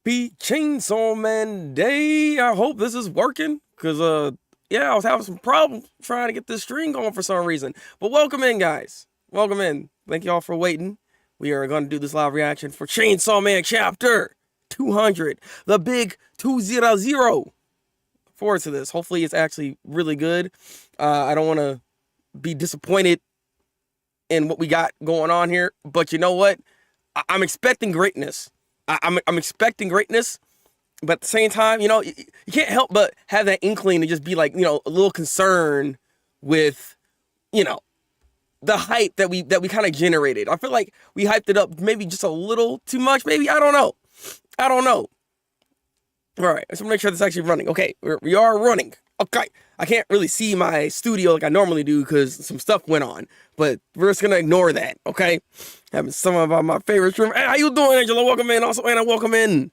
Happy Chainsaw Man Day. I hope this is working because, yeah, I was having some problems trying to get this stream going for some reason. But welcome in, guys. Welcome in. Thank y'all for waiting. We are going to do this live reaction for Chainsaw Man Chapter 200, the big 200. Forward to this. Hopefully it's actually really good. I don't want to be disappointed in what we got going on here, but you know what? I'm expecting greatness. I'm expecting greatness, but at the same time, you know, you can't help but have that inkling to just be like, you know, a little concerned with, you know, the hype that we kind of generated. I feel like we hyped it up maybe just a little too much. Maybe I don't know. All right, let's make sure this is actually running. Okay, we are running. Okay, I can't really see my studio like I normally do because some stuff went on, but we're just gonna ignore that. Okay, having some of my favorite streamers. Hey, how you doing, Angela? Welcome in. Also, Anna, welcome in.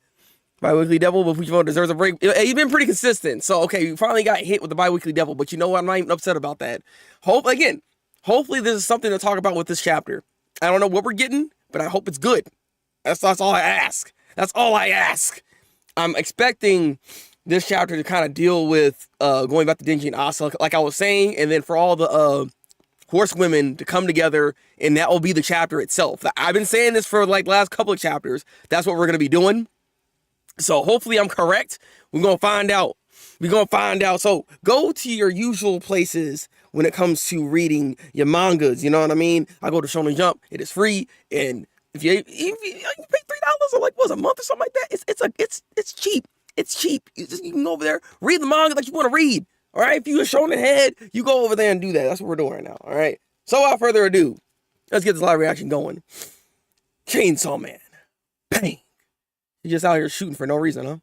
Bi-weekly Devil, but which one deserves a break? He's been pretty consistent. So okay, you finally got hit with the Bi-weekly Devil, but you know what? I'm not even upset about that. Hopefully this is something to talk about with this chapter. I don't know what we're getting, but I hope it's good. That's all I ask. That's all I ask. I'm expecting this chapter to kind of deal with going back to Denji and Asa, like I was saying, and then for all the horsewomen to come together, and that will be the chapter itself. I've been saying this for like last couple of chapters. That's what we're gonna be doing. So hopefully I'm correct. We're gonna find out. So go to your usual places when it comes to reading your mangas. You know what I mean? I go to Shonen Jump. It is free, and if you pay $3 or like what's a month or something like that, it's cheap. It's cheap. You can go over there, read the manga that you want to read. All right. If you're a shonen head, you go over there and do that. That's what we're doing right now. All right. So without further ado, let's get this live reaction going. Chainsaw Man. Bang. You just out here shooting for no reason, huh?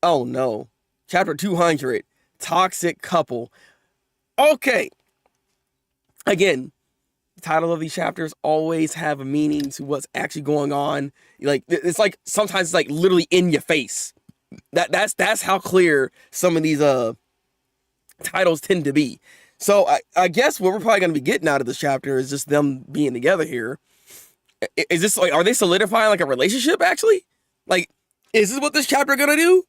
Oh no. Chapter 200. Toxic couple. Okay. Again, the title of these chapters always have a meaning to what's actually going on. Like it's like sometimes it's like literally in your face. That's how clear some of these titles tend to be. So I guess what we're probably gonna be getting out of this chapter is just them being together here. Is this like, are they solidifying like a relationship actually? Like, is this what this chapter gonna do?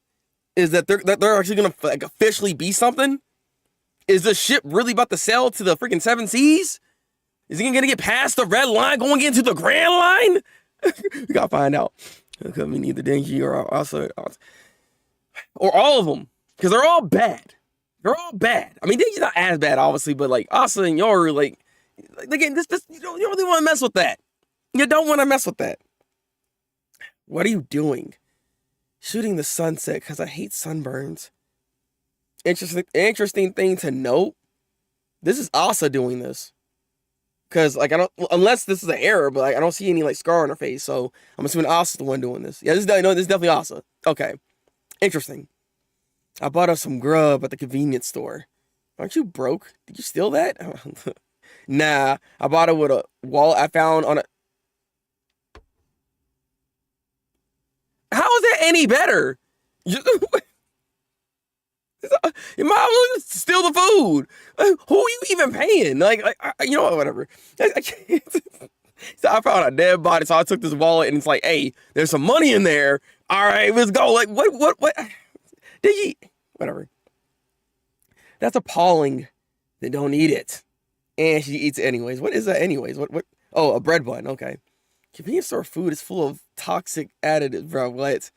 Is that they're actually gonna like officially be something? Is the ship really about to sail to the freaking seven seas? Is he gonna get past the red line, going into the grand line? We gotta find out. Because we need the Denji or also, or all of them, because they're all bad. They're all bad. I mean, Denji's not as bad, obviously, but like Asa and Yoru, like again, this you don't really want to mess with that. You don't want to mess with that. What are you doing? Shooting the sunset because I hate sunburns. Interesting thing to note. This is Asa doing this. Because, like, I don't, unless this is an error, but like, I don't see any, like, scar on her face, so I'm assuming Asa's the one doing this. Yeah, this is definitely Asa. Okay. Interesting. I bought us some grub at the convenience store. Aren't you broke? Did you steal that? Nah, I bought it with a wallet I found on a... How is that any better? You might as well steal the food. Who are you even paying? Like you know what? Whatever. I can't. So I found a dead body, so I took this wallet, and it's like, hey, there's some money in there. All right, let's go. Like, what? Did you? Whatever. That's appalling. They don't eat it, and she eats it anyways. What is that anyways? What? Oh, a bread bun. Okay. Convenience store food is full of toxic additives, bro. What?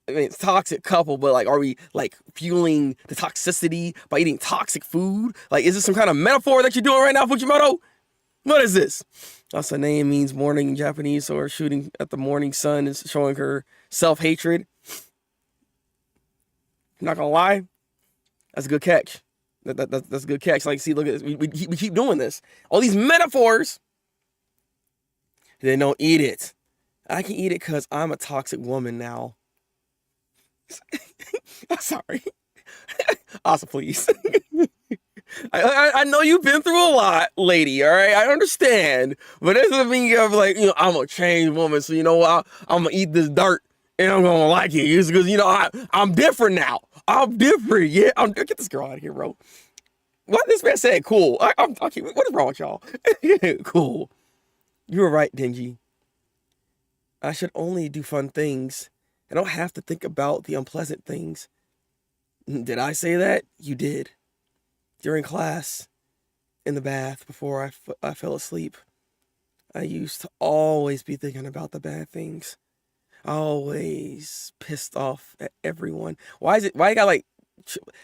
I mean, it's toxic couple, but like, are we like fueling the toxicity by eating toxic food? Like, is this some kind of metaphor that you're doing right now, Fujimoto? What is this? Also, name means morning in Japanese, so her shooting at the morning sun is showing her self-hatred. I'm not gonna lie, that's a good catch. That's a good catch. Like, see, look at this. We keep doing this. All these metaphors. They don't eat it. I can eat it because I'm a toxic woman now. I'm sorry. Asa, please. I know you've been through a lot, lady, all right? I understand. But this doesn't mean you're like, you know, I'm a changed woman, so you know what? I'm going to eat this dirt, and I'm going to like it. Because, you know, I'm different now. I'm different, yeah. Get this girl out of here, bro. What this man said, cool. Okay, what is wrong with y'all? Cool. You were right, Denji. I should only do fun things. I don't have to think about the unpleasant things. Did I say that? You did. During class, in the bath, before I fell asleep, I used to always be thinking about the bad things. Always pissed off at everyone. Why you got like,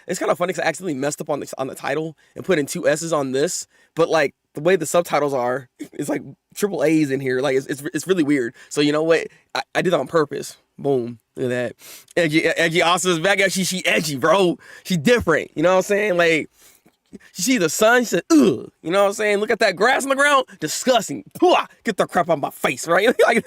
it's kind of funny because I accidentally messed up on the title and put in 2 S's on this, but like the way the subtitles are, it's like triple A's in here. Like it's really weird. So you know what? I did that on purpose. Boom. Look at that. Edgy Asa's back. She edgy, bro. She different. You know what I'm saying? Like, she see the sun, she said, ugh. You know what I'm saying? Look at that grass on the ground. Disgusting. Pooah, get the crap out of my face, right? Like,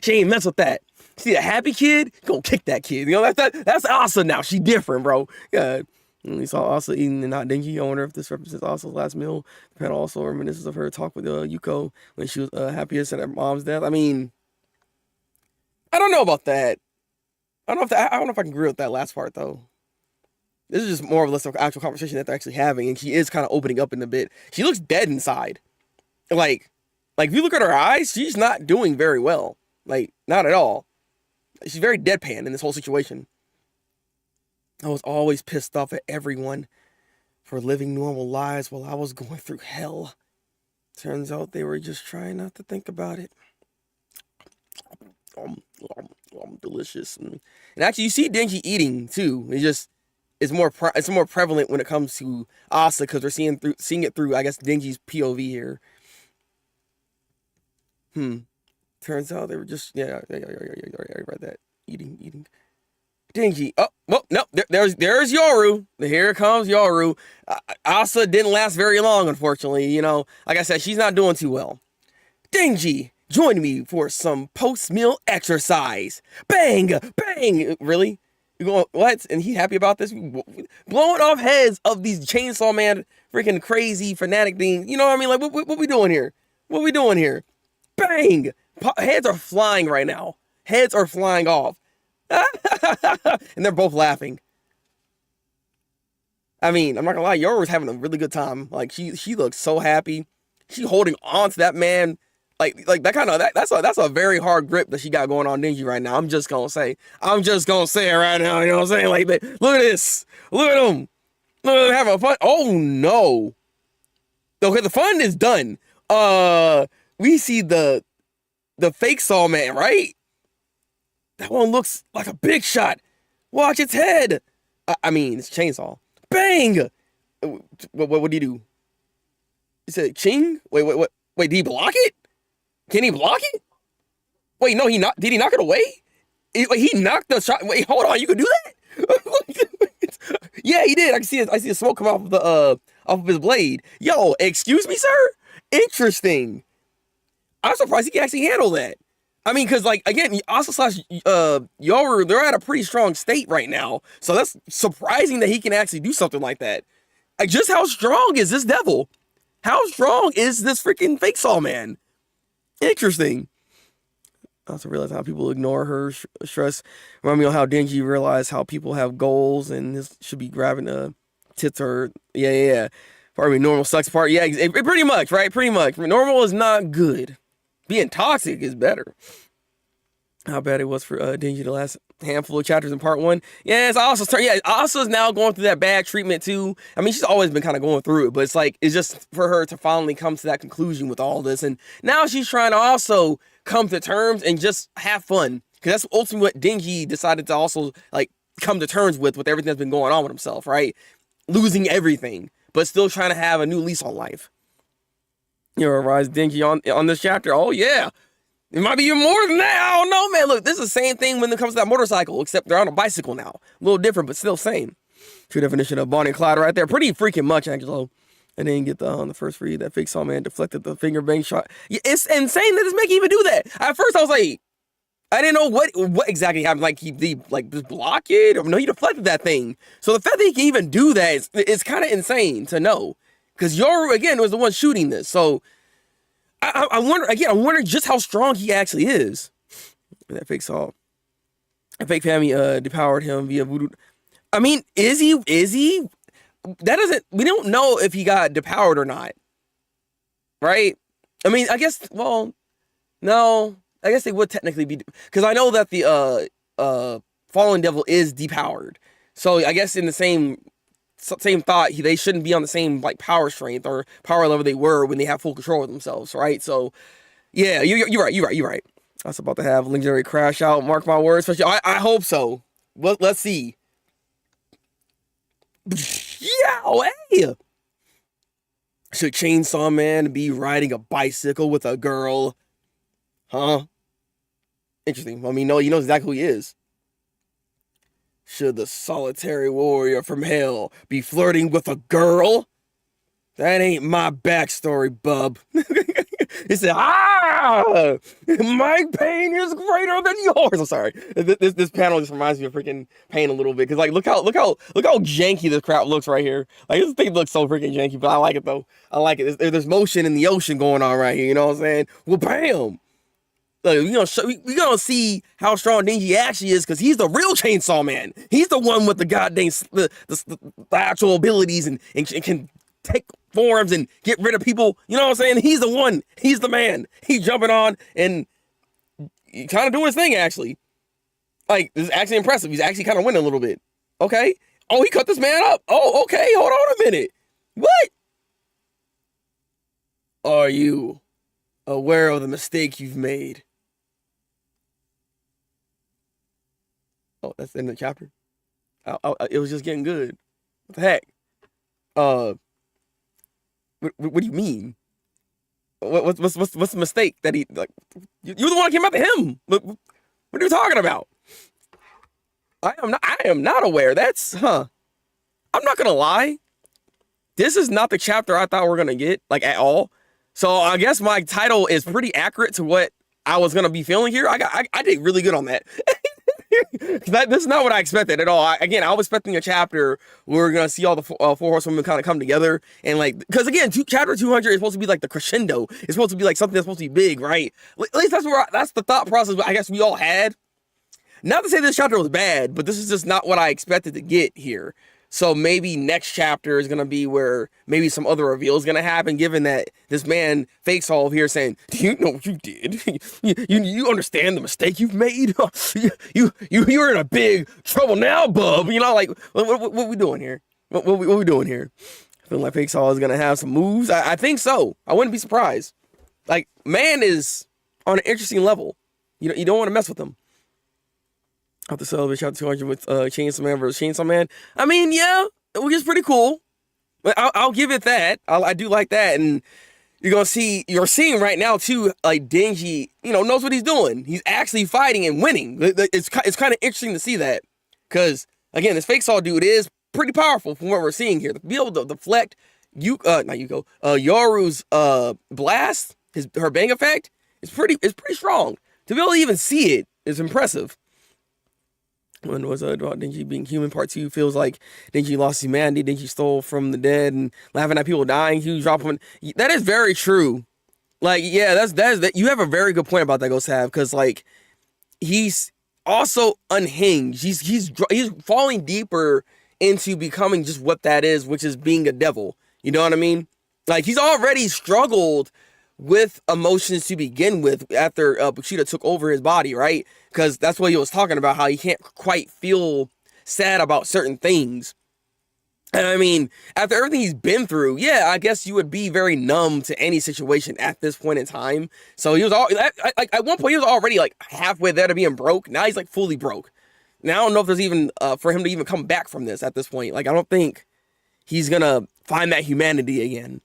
she ain't mess with that. See a happy kid, gonna kick that kid. You know, that's Asa now. She different, bro. Yeah. We saw Asa eating and not dingy. I wonder if this represents Asa's last meal. The panel also reminisces of her talk with Yuko when she was happiest at her mom's death. I mean, I don't know about that. I don't know if I can agree with that last part though. This is just more or less an actual conversation that they're actually having, and she is kind of opening up in a bit. She looks dead inside. Like if you look at her eyes, she's not doing very well. Like, not at all. She's very deadpan in this whole situation. I was always pissed off at everyone for living normal lives while I was going through hell. Turns out they were just trying not to think about it. Delicious. And actually, you see Denji eating too. It's more prevalent when it comes to Asa because we're seeing it through, I guess, Denji's POV here. Turns out they were just yeah, I read that. Eating. Denji. Oh, well, no, there's Yoru. Here comes Yoru. Asa didn't last very long, unfortunately. You know, like I said, she's not doing too well. Denji, join me for some post-meal exercise. Bang, bang. Really? You going, what? And he happy about this? Blowing off heads of these Chainsaw Man freaking crazy fanatic things. You know what I mean? Like, what we doing here? What we doing here? Bang! Heads are flying right now. Heads are flying off. And they're both laughing. I mean, I'm not gonna lie, Yoru's having a really good time. Like, she looks so happy. She holding on to that man. Like that kind of that's a very hard grip that she got going on Denji right now. I'm just gonna say it right now. You know what I'm saying? Like, look at this. Look at them. Look at them having fun. Oh no. Okay, the fun is done. We see the fake Saw Man, right? That one looks like a big shot. Watch its head. I mean, it's Chainsaw. Bang. What did he do? He said ching. Wait. Did he block it? Can he block it? Wait, no, did he knock it away? He knocked the shot. Wait, hold on, you can do that? Yeah, he did. I see the smoke come off of his blade. Yo, excuse me, sir? Interesting. I'm surprised he can actually handle that. I mean, because, like, again, Asa slash Yoru, they're at a pretty strong state right now. So that's surprising that he can actually do something like that. Like, just how strong is this devil? How strong is this freaking fake Saw Man? Interesting. I also realize how people ignore her stress. Remind me of how Denji realized how people have goals and this should be grabbing tits or yeah. Pardon me, normal sucks part. Yeah, pretty much, right? Pretty much. Normal is not good. Being toxic is better. How bad it was for Denji the last handful of chapters in part 1. Yeah, it's Asa's turn. Yeah, Asa's now going through that bad treatment too. I mean, she's always been kind of going through it, but it's just for her to finally come to that conclusion with all this. And now she's trying to also come to terms and just have fun. Because that's ultimately what Denji decided to also, like, come to terms with everything that's been going on with himself, right? Losing everything, but still trying to have a new lease on life. You know, rise Denji on this chapter. Oh, yeah. It might be even more than that. I don't know, man. Look, this is the same thing when it comes to that motorcycle, except they're on a bicycle now. A little different, but still same. True definition of Bonnie and Clyde right there. Pretty freaking much, Angelo. And then get on the first read, that fake Saw Man deflected the finger bang shot. Yeah, it's insane that this man can even do that. At first, I was like, I didn't know what exactly happened. Like, he just block it? Or no, he deflected that thing. So the fact that he can even do that is kind of insane to know. Because Yoru, again, was the one shooting this. So I wonder just how strong he actually is. That fake Saw. That fake family depowered him via voodoo. I mean, is he? We don't know if he got depowered or not. Right? I mean, I guess, well, no. I guess they would technically be, because I know that the fallen devil is depowered. So I guess in the same thought, they shouldn't be on the same like power strength or power level they were when they have full control of themselves, right? So yeah, you're right. I was about to have legendary crash out. Mark my words, especially I hope so. Well, let's see. Yeah, hey. Should Chainsaw Man be riding a bicycle with a girl? Huh? Interesting. I mean, no, you know exactly who he is. Should the solitary warrior from hell be flirting with a girl? That ain't my backstory, bub. He said, my pain is greater than yours. I'm sorry. This panel just reminds me of freaking Pain a little bit. Cause like, look how janky this crap looks right here. Like this thing looks so freaking janky, but I like it though. I like it. There's motion in the ocean going on right here. You know what I'm saying? Well, bam. Like, we gonna see how strong Denji actually is, because he's the real Chainsaw Man. He's the one with the goddamn the actual abilities and can take forms and get rid of people. You know what I'm saying? He's the one. He's the man. He's jumping on and kind of doing his thing, actually. Like, this is actually impressive. He's actually kind of winning a little bit. Okay. Oh, he cut this man up. Oh, okay. Hold on a minute. What? Are you aware of the mistake you've made? Oh, that's in the chapter. It was just getting good. What the heck? What do you mean? What's the mistake that he like? You're the one that came after him. What are you talking about? I am not aware. I'm not gonna lie. This is not the chapter I thought we were gonna get, like, at all. So I guess my title is pretty accurate to what I was gonna be feeling here. I did really good on that. This is not what I expected at all. I was expecting a chapter where we're gonna see all the four horsewomen kind of come together, and like, because again, chapter 200 is supposed to be like the crescendo. It's supposed to be like something that's supposed to be big, right? At least that's the thought process I guess we all had. Not to say this chapter was bad, but this is just not what I expected to get here. So maybe next chapter is going to be where maybe some other reveal is going to happen, given that this man Fake Solve here saying, do you know what you did? you understand the mistake you've made? You're in a big trouble now, bub. You know, like, what we doing here? What we doing here? I feel like Fake Solve is going to have some moves. I think so. I wouldn't be surprised. Like, man is on an interesting level. You don't want to mess with him. Have to celebrate chapter 200 with Chainsaw Man versus Chainsaw Man. I mean, yeah, which is pretty cool. But I'll give it that. I do like that. And you're seeing right now too, like, Denji, knows what he's doing. He's actually fighting and winning. It's kind of interesting to see that, because again, this Fake Saw dude is pretty powerful from what we're seeing here. To be able to deflect Yoru's blast, her bang effect is pretty strong. To be able to even see it is impressive. One was about Denji being human. Part 2 feels like Denji lost humanity. Denji stole from the dead and laughing at people dying. Huge drop on. That is very true. Like, yeah, that. You have a very good point about that, Ghost Have, because like, he's also unhinged. He's falling deeper into becoming just what that is, which is being a devil. You know what I mean? Like, he's already struggled with emotions to begin with after Bushido took over his body, right? Because that's what he was talking about, how he can't quite feel sad about certain things. And I mean, after everything he's been through, yeah, I guess you would be very numb to any situation at this point in time. So he was at one point he was already like halfway there to being broke. Now he's like fully broke. Now I don't know if there's even for him to even come back from this at this point. Like, I don't think he's gonna find that humanity again.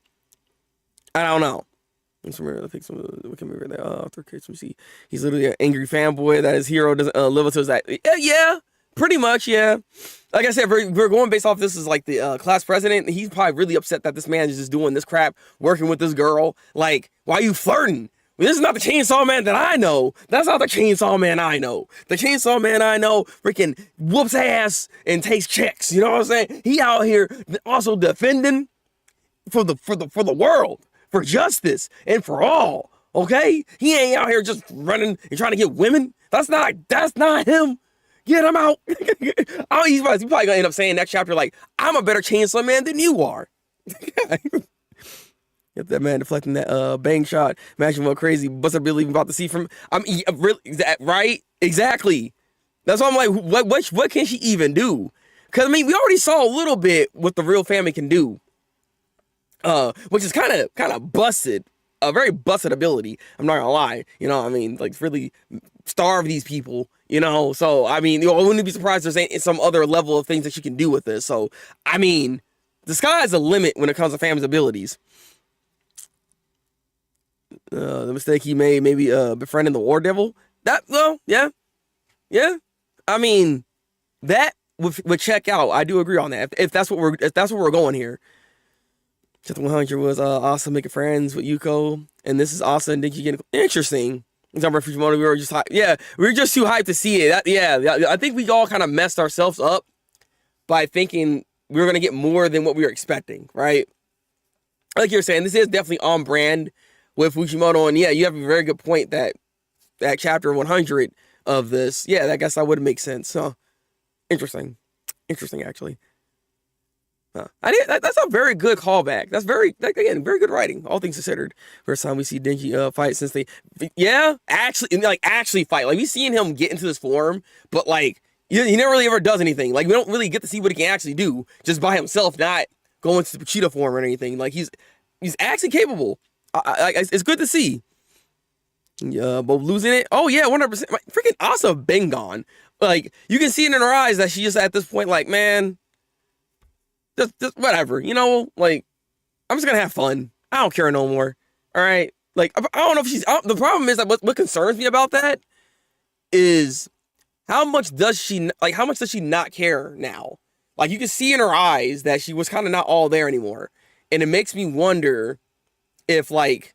I don't know. I think we can remember that after case we see he's literally an angry fanboy that his hero doesn't live up to his act. Yeah, pretty much, yeah. Like I said, we're going based off this is like the class president. He's probably really upset that this man is just doing this crap, working with this girl. Like, why are you flirting? Well, this is not the Chainsaw Man that I know. That's not the Chainsaw Man I know. The Chainsaw Man I know freaking whoops ass and takes checks. You know what I'm saying? He out here also defending for the world. For justice and for all, okay? He ain't out here just running and trying to get women. That's not him. Get him out. He's probably gonna end up saying next chapter, like, I'm a better Chainsaw Man than you are. If that man deflecting that bang shot, imagine what crazy Buster Bill even about to see from. Really right, exactly. That's why I'm like, what can she even do? Because I mean, we already saw a little bit what the real family can do, which is kind of busted, a very busted ability. I'm not gonna lie, you know. I mean, like really starve these people, you know. So I mean, I wouldn't be surprised there's some other level of things that you can do with this. So I mean, the sky's the limit when it comes to family's abilities. The mistake he made, maybe befriending the War Devil. That though, yeah. I mean, that would check out. I do agree on that. If that's what we're going here. Chapter 100 was Asa making friends with Yuko, and this is Asa and Dinky getting interesting. Fujimoto, we were just we were just too hyped to see it. I think we all kind of messed ourselves up by thinking we were gonna get more than what we were expecting, right? Like you're saying, this is definitely on brand with Fujimoto, and yeah, you have a very good point that chapter 100 of this, yeah, I guess that would make sense. So interesting actually. That's a very good callback. That's again, very good writing, all things considered. First time we see Denji fight since actually fight. Like, we've seen him get into this form, but like he never really ever does anything. Like, we don't really get to see what he can actually do just by himself, not going to the cheetah form or anything. Like, he's actually capable. It's good to see. But losing it, oh yeah, 100%. Freaking Asa been gone. Like, you can see it in her eyes that she just at this point, like, man, just whatever, you know, like, I'm just gonna have fun. I don't care no more. All right, like, I don't know if the problem is that what concerns me about that is how much does she not care now? Like, you can see in her eyes that she was kind of not all there anymore, and it makes me wonder if, like,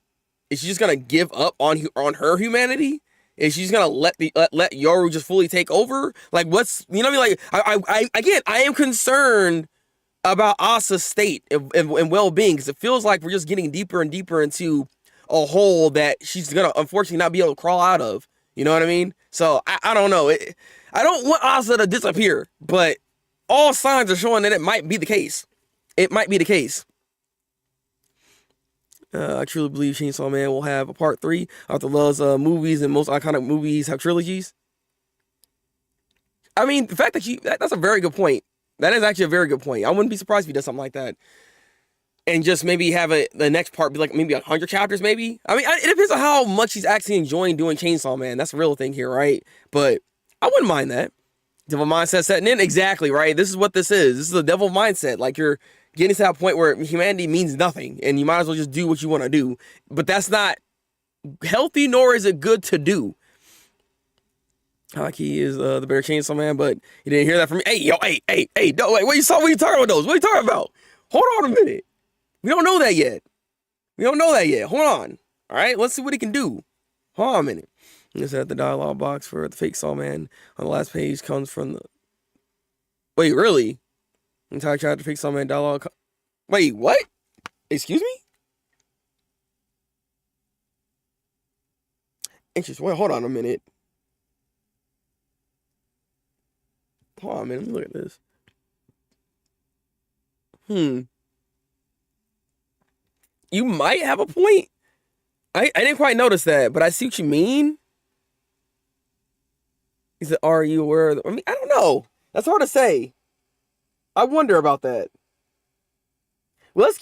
is she just gonna give up on her humanity? Is she just gonna let Yoru just fully take over? Like, what's, you know what I mean? Like, I am concerned about Asa's state and well-being, because it feels like we're just getting deeper and deeper into a hole that she's gonna unfortunately not be able to crawl out of. You know what I mean? So I don't know. I don't want Asa to disappear, but all signs are showing that it might be the case. It might be the case. I truly believe Chainsaw Man will have a part 3 after Love's movies, and most iconic movies have trilogies. I mean, the fact that that's a very good point. That is actually a very good point. I wouldn't be surprised if he does something like that. And just maybe have the next part be like maybe 100 chapters, maybe. I mean, it depends on how much he's actually enjoying doing Chainsaw Man. That's the real thing here, right? But I wouldn't mind that. Devil mindset setting in. Exactly, right? This is what this is. This is a devil mindset. Like, you're getting to that point where humanity means nothing, and you might as well just do what you want to do. But that's not healthy, nor is it good to do. Haki is the better Chainsaw Man, but you didn't hear that from me. Hey, no, wait, what you talking about those? What are you talking about? Hold on a minute. We don't know that yet. Hold on. All right, let's see what he can do. Hold on a minute. This at the dialogue box for the fake Saw Man on the last page comes from the. Wait, really? Entire chapter fake Saw Man dialogue. Wait, what? Excuse me? Interesting. Wait, hold on a minute. Hold on a minute. Let me look at this. You might have a point. I didn't quite notice that, but I see what you mean. He said, "Are you aware of I mean, I don't know. That's hard to say. I wonder about that. Well, let's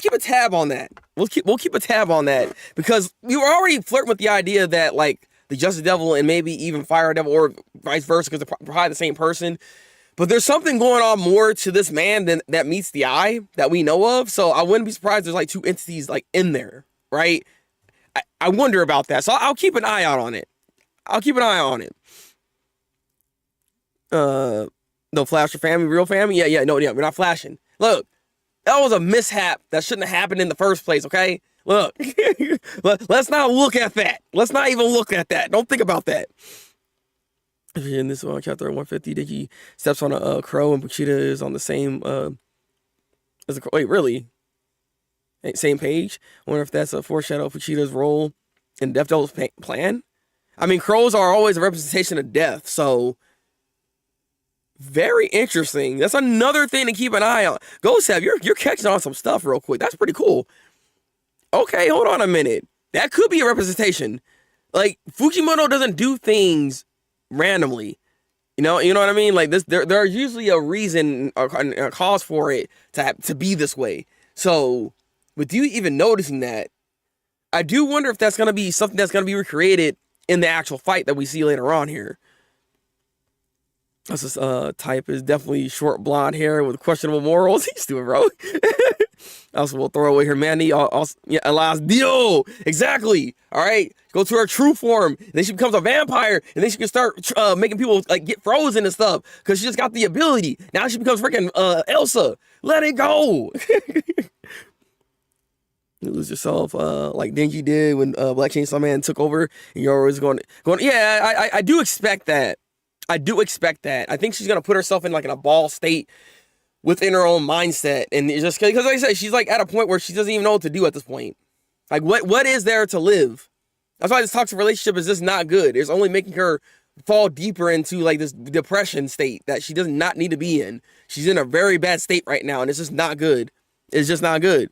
keep a tab on that. We'll keep a tab on that, because we were already flirting with the idea that, like, the Justice Devil and maybe even Fire Devil, or vice versa, because they're probably the same person. But there's something going on more to this man than that meets the eye that we know of. So I wouldn't be surprised there's like two entities like in there, right? I wonder about that. So I'll keep an eye out on it. No flash for family, real family. Yeah, we're not flashing. Look, that was a mishap that shouldn't have happened in the first place. Okay, look, let's not look at that. Let's not even look at that. Don't think about that. In this one, chapter 150, Digi steps on a crow, and Bushida is on the same as a crow. Wait, really? Same page? I wonder if that's a foreshadow of Bushida's role in Death Devil's plan. I mean, crows are always a representation of death, so very interesting. That's another thing to keep an eye on. Ghost Sab, you're catching on some stuff real quick. That's pretty cool. Okay, hold on a minute. That could be a representation. Like Fujimoto doesn't do things randomly. You know what I mean? Like this, there's usually a reason or a cause for it to be this way. So, with you even noticing that, I do wonder if that's gonna be something that's gonna be recreated in the actual fight that we see later on here. This type is definitely short blonde hair with questionable morals. He's stupid, bro. Also, we'll throw away her manny. Also, yeah, alas, Dio. Exactly. All right. Go to her true form. And then she becomes a vampire. And then she can start making people like get frozen and stuff. Because she just got the ability. Now she becomes freaking Elsa. Let it go. You lose yourself like Denji did when Black Chainsaw Man took over. And you're always going. Yeah, I do expect that. I do expect that. I think she's going to put herself in like in a ball state within her own mindset. And it's just because, like I said, she's like at a point where she doesn't even know what to do at this point. Like, what is there to live? That's why this toxic relationship is just not good. It's only making her fall deeper into like this depression state that she does not need to be in. She's in a very bad state right now, and it's just not good. It's just not good.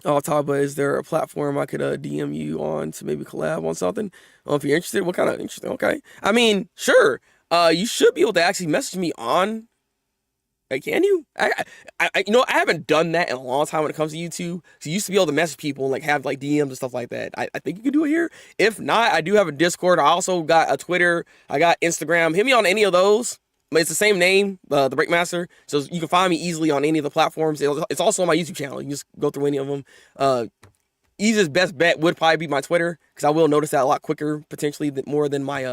Oh, Taba, is there a platform I could DM you on to maybe collab on something? If you're interested, what kind of interesting? Okay, I mean, sure. You should be able to actually message me on. Like, can you? I haven't done that in a long time when it comes to YouTube. So you used to be able to message people and like have like DMs and stuff like that. I think you can do it here. If not, I do have a Discord. I also got a Twitter. I got Instagram. Hit me on any of those. But it's the same name, the Thabreakmaster. So you can find me easily on any of the platforms. It's also on my YouTube channel. You can just go through any of them. Easiest best bet would probably be my Twitter, because I will notice that a lot quicker, potentially more than my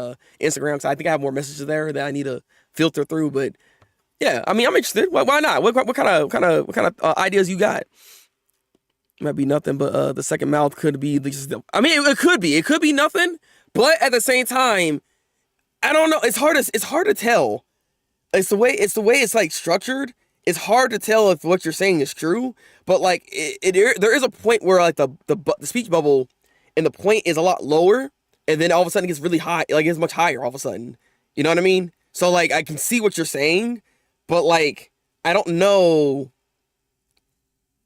Instagram. So I think I have more messages there that I need to filter through. But yeah, I mean, I'm interested. Why not? What kind of ideas you got? Might be nothing, but the second mouth could be just. I mean, it could be nothing, but at the same time, I don't know. It's hard to tell. It's the way it's like structured. It's hard to tell if what you're saying is true, but like there is a point where like the speech bubble and the point is a lot lower, and then all of a sudden it gets really high, like it's much higher all of a sudden. You know what I mean? So like I can see what you're saying, but like I don't know.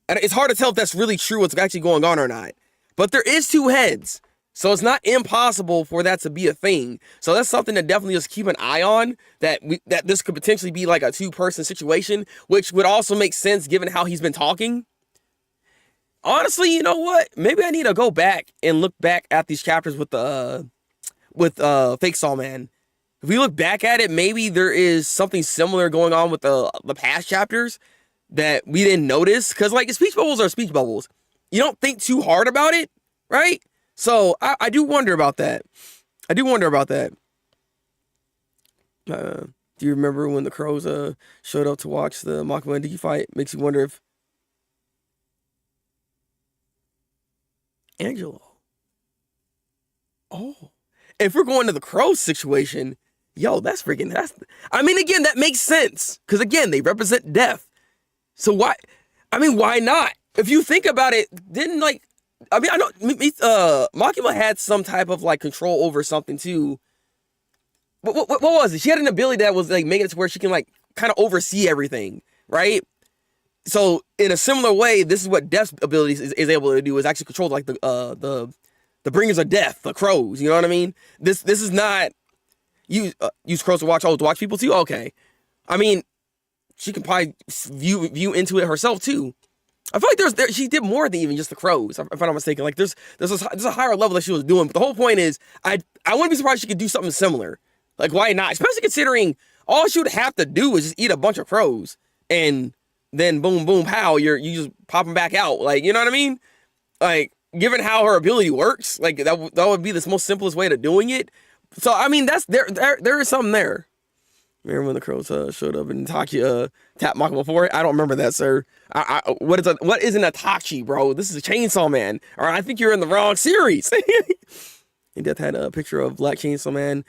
It's hard to tell if that's really true, what's actually going on or not. But there is two heads. So it's not impossible for that to be a thing. So that's something to definitely just keep an eye on, that this could potentially be like a two-person situation, which would also make sense given how he's been talking. Honestly, you know what? Maybe I need to go back and look back at these chapters with Fake Saw Man. If we look back at it, maybe there is something similar going on with the past chapters that we didn't notice. Because like speech bubbles are speech bubbles. You don't think too hard about it, right? So, I do wonder about that. Do you remember when the crows showed up to watch the Makima and Diki fight? Makes you wonder if... Angelo. Oh. If we're going to the crows situation, yo, that's... I mean, again, that makes sense. Because, again, they represent death. So, why... I mean, why not? If you think about it, didn't, like... I mean, I know Makima had some type of like control over something too. What was it? She had an ability that was like making it to where she can like kind of oversee everything, right? So in a similar way, this is what Death's abilities is able to do, is actually control like the bringers of death, the crows. You know what I mean? This is not use crows to watch people too. Okay, I mean, she can probably view into it herself too. I feel like she did more than even just the crows, if I'm not mistaken. Like there's a higher level that she was doing. But the whole point is, I wouldn't be surprised if she could do something similar. Like why not? Especially considering all she would have to do is just eat a bunch of crows, and then boom, boom, pow, you just pop them back out. Like, you know what I mean? Like given how her ability works, like that would be the most simplest way to doing it. So I mean, that's there is something there. Remember when the crows showed up and Itachi tapped Makima for it? I don't remember that, sir. What is an Itachi, bro? This is a Chainsaw Man. All right, I think you're in the wrong series. And Death had a picture of Black Chainsaw Man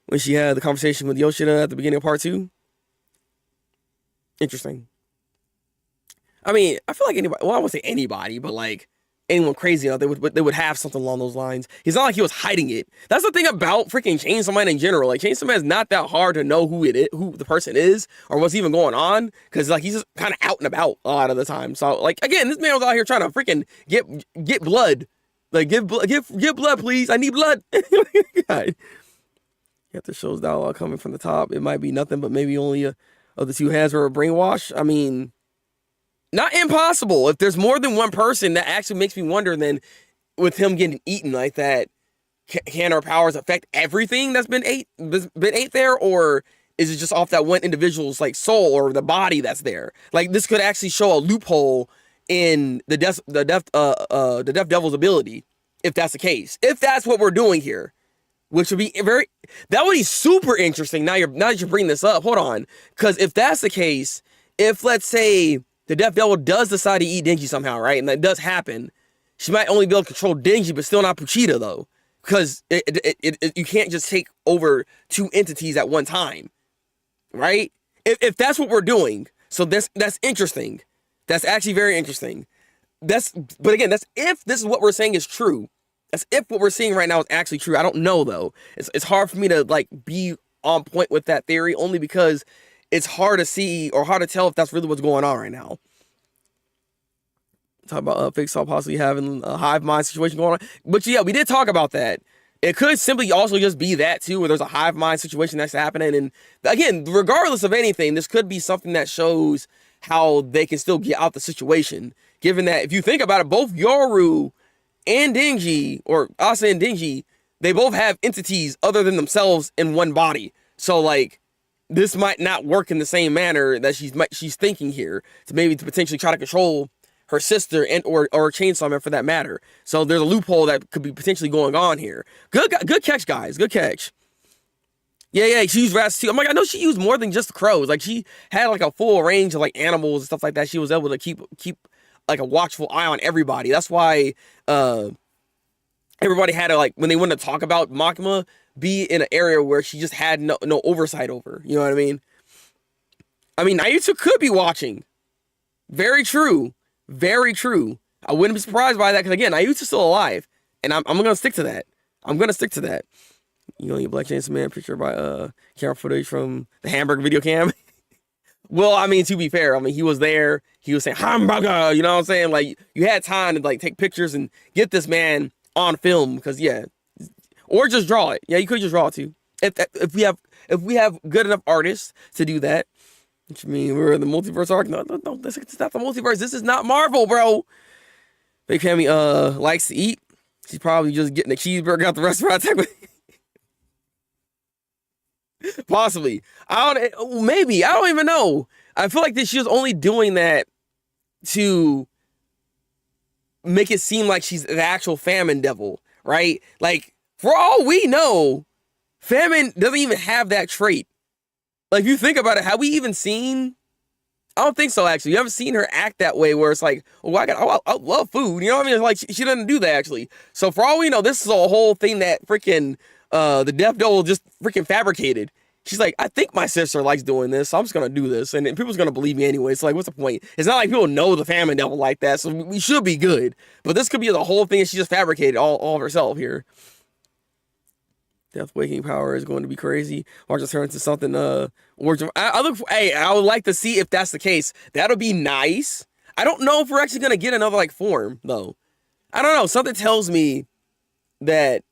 when she had the conversation with Yoshida at the beginning of part 2. Interesting. I mean, I feel like anybody, well, I won't say anybody, but like anyone crazy enough, they would have something along those lines. He's not like he was hiding it. That's the thing about freaking Chainsaw Man in general. Like Chainsaw Man is not that hard to know who the person is, or what's even going on, because like he's just kind of out and about a lot of the time. So like again, this man was out here trying to freaking get blood. Like give blood, please. I need blood. God. You have to show dialogue coming from the top. It might be nothing, but maybe only of the two hands were brainwashed. I mean, not impossible. If there's more than one person, that actually makes me wonder then, with him getting eaten like that, can our powers affect everything that's been ate there? Or is it just off that one individual's like soul or the body that's there? Like this could actually show a loophole in the deaf devil's ability, if that's the case. If that's what we're doing here. Which would be that would be super interesting. Now that you're bringing this up, hold on. Because if that's the case, if let's say the Death Devil does decide to eat Denji somehow, right? And that does happen. She might only be able to control Denji, but still not Puchita, though. Because you can't just take over two entities at one time, right? If that's what we're doing, so that's interesting. That's actually very interesting. But again, that's if this is what we're saying is true. That's if what we're seeing right now is actually true. I don't know, though. It's hard for me to like be on point with that theory, only because it's hard to see or hard to tell if that's really what's going on right now. Talk about Fake Saw possibly having a hive mind situation going on. But yeah, we did talk about that. It could simply also just be that too, where there's a hive mind situation that's happening. And again, regardless of anything, this could be something that shows how they can still get out the situation. Given that if you think about it, both Yoru and Denji, or Asa and Denji, they both have entities other than themselves in one body. So like, this might not work in the same manner that she's thinking here, to potentially try to control her sister and or Chainsaw Man for that matter. So there's a loophole that could be potentially going on here. Good catch, guys. Good catch. Yeah, she used rats too. I'm like, I know she used more than just crows. Like she had like a full range of like animals and stuff like that. She was able to keep like a watchful eye on everybody. That's why everybody had to, like, when they wanted to talk about Makima, be in an area where she just had no oversight over. You know what I mean? I mean, Naruto could be watching. Very true. Very true. I wouldn't be surprised by that, because again, Naruto's still alive. And I'm going to stick to that. You know, your Black Chainsaw Man picture by camera footage from the hamburger video cam. Well, I mean, to be fair, I mean, he was there. He was saying, hamburger, you know what I'm saying? Like, you had time to, like, take pictures and get this man on film, because, yeah. Or just draw it. Yeah, you could just draw it, too. If we have good enough artists to do that. Which means we're in the multiverse arc. No, this is not the multiverse. This is not Marvel, bro. Big Cammy likes to eat. She's probably just getting a cheeseburger out the restaurant. Possibly. Maybe. I don't even know. I feel like she was only doing that to make it seem like she's the actual famine devil, right? Like, for all we know, famine doesn't even have that trait. Like, if you think about it, have we even seen... I don't think so, actually. You haven't seen her act that way, where it's like, oh, I love food. You know what I mean? It's like, she doesn't do that, actually. So, for all we know, this is a whole thing that freaking the Death Devil just freaking fabricated. She's like, I think my sister likes doing this, so I'm just going to do this. And people's going to believe me anyway. It's like, what's the point? It's not like people know the famine devil like that, so we should be good. But this could be the whole thing that she just fabricated all of herself here. Death waking power is going to be crazy. Or just turn into something origin. I would like to see if that's the case. That'll be nice. I don't know if we're actually gonna get another like form though. I don't know. Something tells me that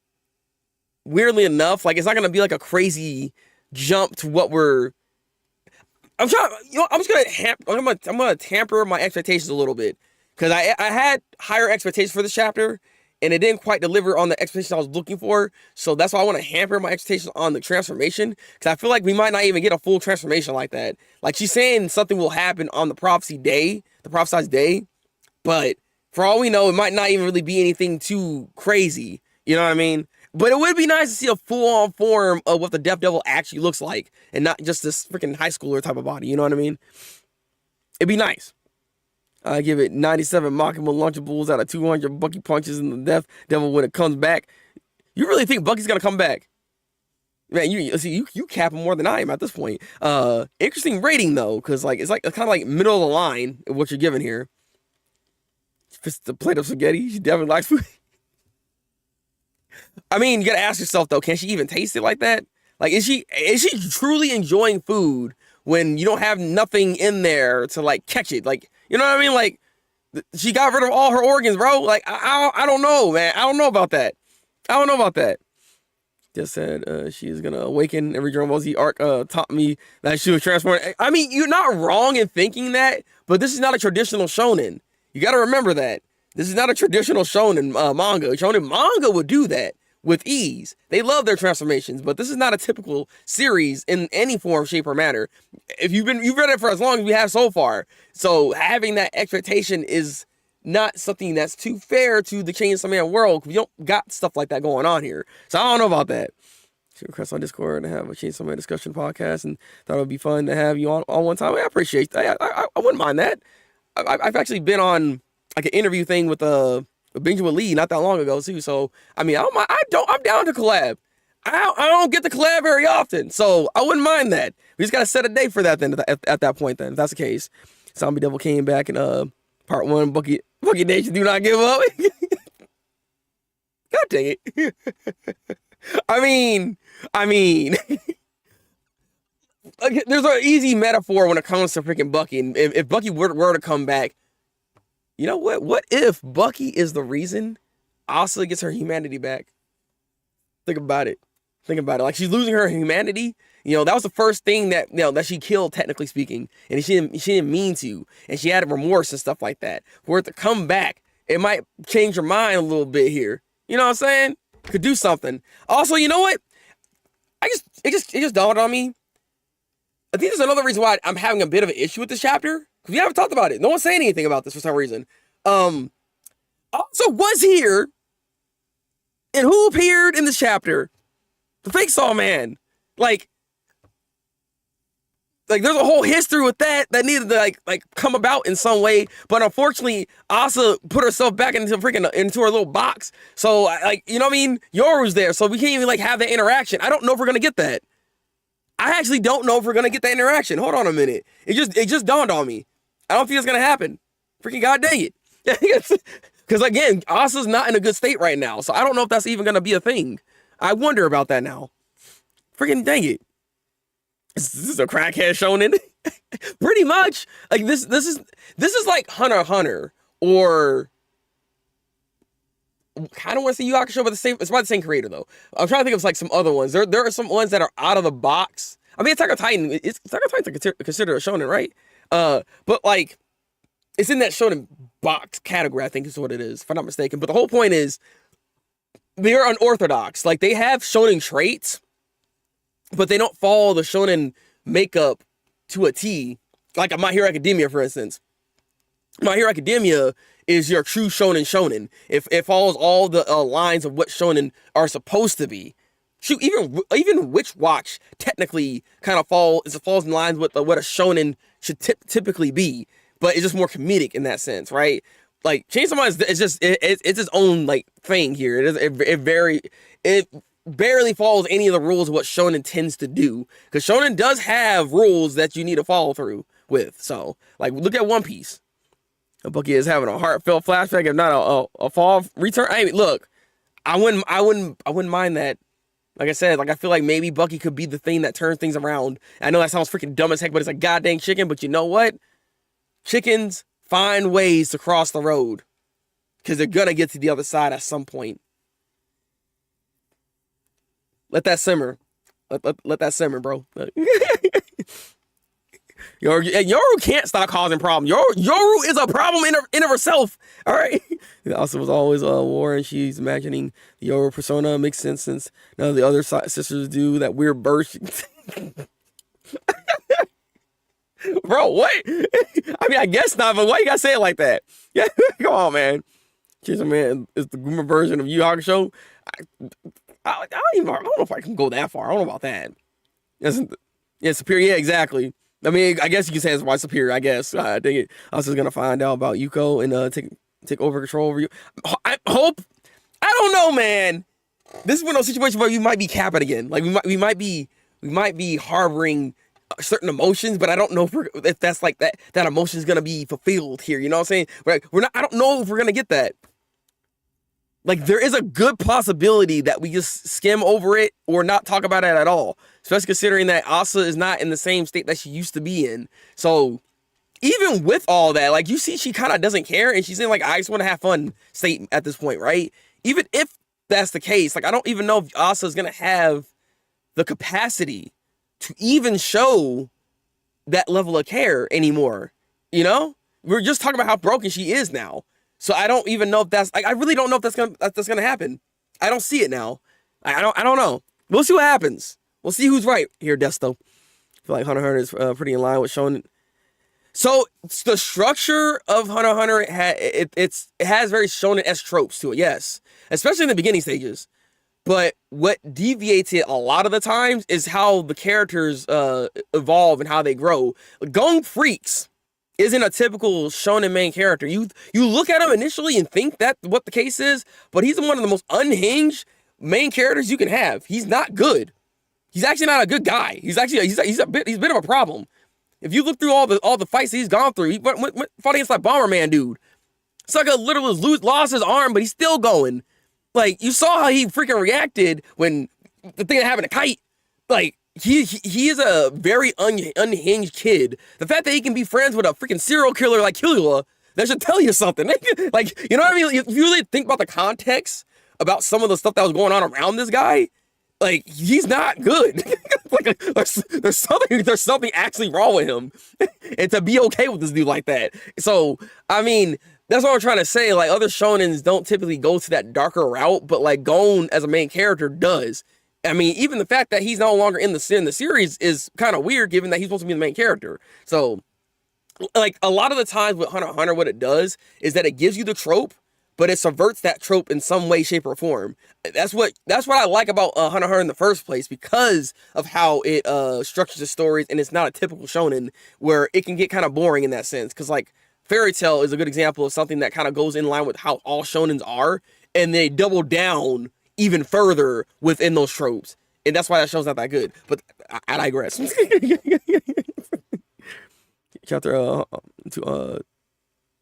weirdly enough, like it's not gonna be like a crazy jump to what we're. I'm gonna tamper my expectations a little bit, because I had higher expectations for this chapter. And it didn't quite deliver on the expectations I was looking for. So that's why I want to hamper my expectations on the transformation. Because I feel like we might not even get a full transformation like that. Like, she's saying something will happen on the prophesized day. But for all we know, it might not even really be anything too crazy. You know what I mean? But it would be nice to see a full-on form of what the Death Devil actually looks like. And not just this freaking high schooler type of body. You know what I mean? It'd be nice. I give it 97 Makima Lunchables out of 200 Bucky punches in the Death Devil when it comes back. You really think Bucky's gonna come back? Man, you cap him more than I am at this point. Interesting rating though, because like it's kind of like middle of the line of what you're giving here. Fist the plate of spaghetti. She definitely likes food. I mean, you gotta ask yourself though, can she even taste it like that? Like, is she truly enjoying food when you don't have nothing in there to like catch it? Like, you know what I mean? Like, she got rid of all her organs, bro. Like, I don't know, man. I don't know about that. I don't know about that. Just said she's gonna awaken. Every Dragon Ball Z arc taught me that she was transformed. I mean, you're not wrong in thinking that, but this is not a traditional shonen. You got to remember that. This is not a traditional shonen manga. Shonen manga would do that with ease. They love their transformations, but this is not a typical series in any form, shape, or manner. If you've read it for as long as we have so far, so having that expectation is not something that's too fair to the Chainsaw Man world. We don't got stuff like that going on here, so I don't know about that. She requests on Discord to have a Chainsaw Man discussion podcast, and thought it would be fun to have you on one time. I appreciate that. I wouldn't mind that. I've actually been on like an interview thing with Benjamin Lee not that long ago too. So I mean, I'm down to collab. I don't get to collab very often, so I wouldn't mind that. We just gotta set a date for that then. At that point, then if that's the case, Zombie Devil came back in part 1. Bucky Nation do not give up. God dang it. I mean, there's an easy metaphor when it comes to freaking Bucky. And if Bucky were to come back, you know what? What if Bucky is the reason Asa gets her humanity back? Think about it. Like, she's losing her humanity. You know, that was the first thing that, you know, that she killed, technically speaking. And she didn't mean to. And she had remorse and stuff like that. For it to come back, it might change her mind a little bit here. You know what I'm saying? Could do something. Also, you know what? It just dawned on me. I think there's another reason why I'm having a bit of an issue with this chapter. Because we haven't talked about it. No one's saying anything about this for some reason. Also was here. And who appeared in this chapter? The fake Saw Man. Like there's a whole history with that needed to like come about in some way, but unfortunately, Asa put herself back into her little box. So like, you know what I mean? Yoru's there, so we can't even like have that interaction. I don't know if we're gonna get that. I actually don't know if we're gonna get that interaction. Hold on a minute. It just dawned on me. I don't think it's gonna happen. Freaking god dang it. Because again, Asa's not in a good state right now, so I don't know if that's even gonna be a thing. I wonder about that now. Freaking dang it. This is a crackhead shonen. Pretty much. Like this is like Hunter x Hunter, or I kind of want to say Yu Yu Hakusho, but it's by the same creator though. I'm trying to think of like some other ones. There are some ones that are out of the box. I mean, Attack on Titan. Attack on Titan considered a shonen, right? But like it's in that shonen box category, I think is what it is, if I'm not mistaken. But the whole point is they're unorthodox. Like they have shonen traits, but they don't follow the shonen makeup to a T. Like a My Hero Academia, for instance. My Hero Academia is your true shonen. It follows all the lines of what shonen are supposed to be. Shoot, even Witch Watch technically kind of falls in lines with what a shonen should typically be, but it's just more comedic in that sense, right? Like Chainsaw Man it's its own like thing here. It barely follows any of the rules of what shonen tends to do, because shonen does have rules that you need to follow through with. So like look at One Piece. Bucky is having a heartfelt flashback, if not a fall return. I mean, look, I wouldn't mind that. Like I said, like I feel like maybe Bucky could be the thing that turns things around. I know that sounds freaking dumb as heck, but it's a goddamn chicken. But you know what? Chickens find ways to cross the road, because they're gonna get to the other side at some point. Let that simmer. Let that simmer, bro. Yoru can't stop causing problems. Yoru is a problem in of herself. All right. It also was always a war, and she's imagining the Yoru persona. Makes sense since none of the other sisters do that weird birth. Bro, what? I mean, I guess not, but why you gotta say it like that? Yeah, come on, man. Chainsaw Man is the Goomer version of Yu Yu Hakusho. I don't know if I can go that far. I don't know about that. Yeah, superior. Yeah, exactly. I mean, I guess you can say it's why superior. I guess. I think it. I was just gonna find out about Yuko and take over control over you. I hope. I don't know, man. This is one of those situations where we might be capping again. Like we might be harboring certain emotions, but I don't know if that's like that emotion is gonna be fulfilled here. You know what I'm saying? We're not. I don't know if we're gonna get that. Like, there is a good possibility that we just skim over it or not talk about it at all, especially considering that Asa is not in the same state that she used to be in. So even with all that, like, you see, she kind of doesn't care, and she's in like, I just want to have fun state at this point, right? Even if that's the case, like, I don't even know if Asa is gonna have the capacity to even show that level of care anymore. You know, we're just talking about how broken she is now. So I don't even know if that's like, I really don't know if that's gonna happen. I don't see it now. I don't know. We'll see what happens. We'll see who's right here, Desto. I feel like Hunter x Hunter is pretty in line with showing. So the structure of Hunter x Hunter it has very shonen-esque tropes to it, yes, especially in the beginning stages. But what deviates it a lot of the times is how the characters evolve and how they grow. Gon Freaks isn't a typical shonen main character. You look at him initially and think that's what the case is, but he's one of the most unhinged main characters you can have. He's not good. He's actually not a good guy. He's a bit of a problem. If you look through all the fights he's gone through, he fought against that Bomberman dude. Sucker literally lost his arm, but he's still going. Like, you saw how he freaking reacted when the thing that happened to Kite. Like, he is a very unhinged kid. The fact that he can be friends with a freaking serial killer like Killua, that should tell you something. Like, you know what I mean? If you really think about the context about some of the stuff that was going on around this guy, like, he's not good. Like, there's something actually wrong with him. And to be okay with this dude like that. So, I mean, that's what I'm trying to say. Like, other shonens don't typically go to that darker route, but like Gon as a main character does. I mean, even the fact that he's no longer in the series is kind of weird, given that he's supposed to be the main character. So, like, a lot of the times with Hunter x Hunter, what it does is that it gives you the trope, but it subverts that trope in some way, shape, or form. That's what I like about Hunter x Hunter in the first place, because of how it structures the stories, and it's not a typical shonen where it can get kind of boring in that sense. Because, like, Fairy Tail is a good example of something that kind of goes in line with how all shonens are, and they double down even further within those tropes, and that's why that show's not that good. But I digress. Chapter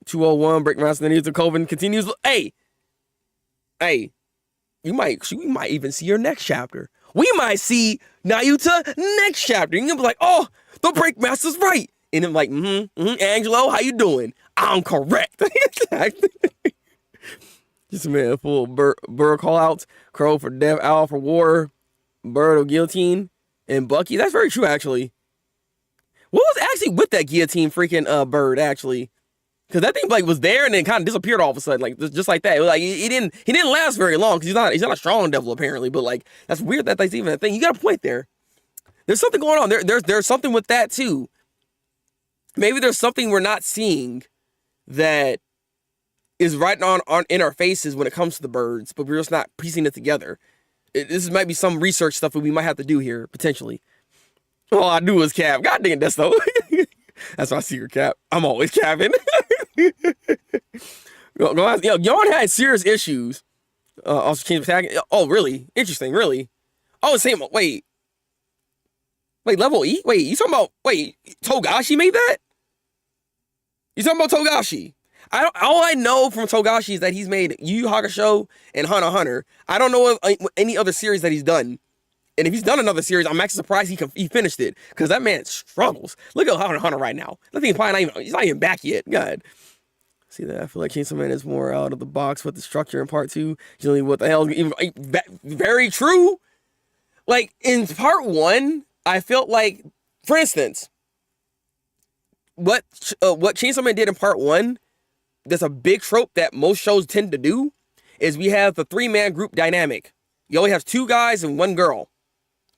201, Breakmaster the Needs of Coven continues. Hey, we might even see your next chapter. We might see Nayuta next chapter. You're gonna be like, oh, the Breakmaster's right, and I'm like, Angelo, how you doing? I'm correct. Just a man full of bird callouts. Crow for death, owl for war, bird of guillotine, and Bucky. That's very true, actually. What was actually with that guillotine freaking bird, actually? Because that thing like was there and then kind of disappeared all of a sudden, like just like that. It was like he didn't last very long because he's not a strong devil apparently. But like, that's weird that that's even a thing. You got a point there. There's something going on. There's something with that too. Maybe there's something we're not seeing that is right on in our faces when it comes to the birds, but we're just not piecing it together. This might be some research stuff that we might have to do here, potentially. All I do is cap. God dang it, that's though. That's my secret cap. I'm always capping. Yon had serious issues. Also changed attacking. Oh, really? Interesting, really? Oh, same. Wait, level E? Wait, you talking about, Togashi made that? You talking about Togashi? All I know from Togashi is that he's made Yu Yu Hakusho and Hunter x Hunter. I don't know of any other series that he's done. And if he's done another series, I'm actually surprised he finished it. Because that man struggles. Look at Hunter x Hunter right now. That thing's probably he's not even back yet. God. See that? I feel like Chainsaw Man is more out of the box with the structure in part 2. Generally, what the hell? Very true. Like, in part 1, I felt like, for instance, what Chainsaw Man did in part 1, that's a big trope that most shows tend to do, is we have the 3-man group dynamic. You always have 2 guys and 1 girl.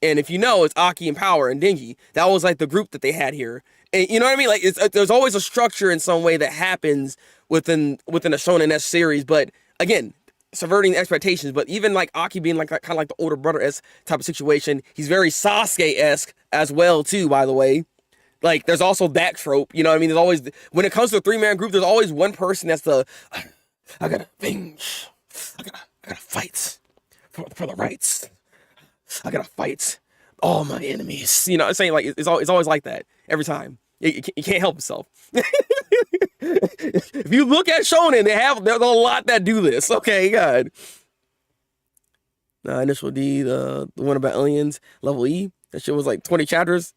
And if you know, it's Aki and Power and Denji. That was like the group that they had here. And you know what I mean? Like, there's always a structure in some way that happens within a shonen-esque series. But again, subverting expectations. But even like Aki being like kind of like the older brother-esque type of situation, he's very Sasuke-esque as well too, by the way. Like, there's also that trope, you know what I mean? There's always, when it comes to a 3-man group, there's always one person that's I gotta avenge. I gotta fight for the rights. I gotta fight all my enemies. You know, I'm saying like it's always like that every time. You can't help yourself. If you look at Shonen, there's a lot that do this. Okay, God. Initial D, the one about aliens, level E. That shit was like 20 chapters.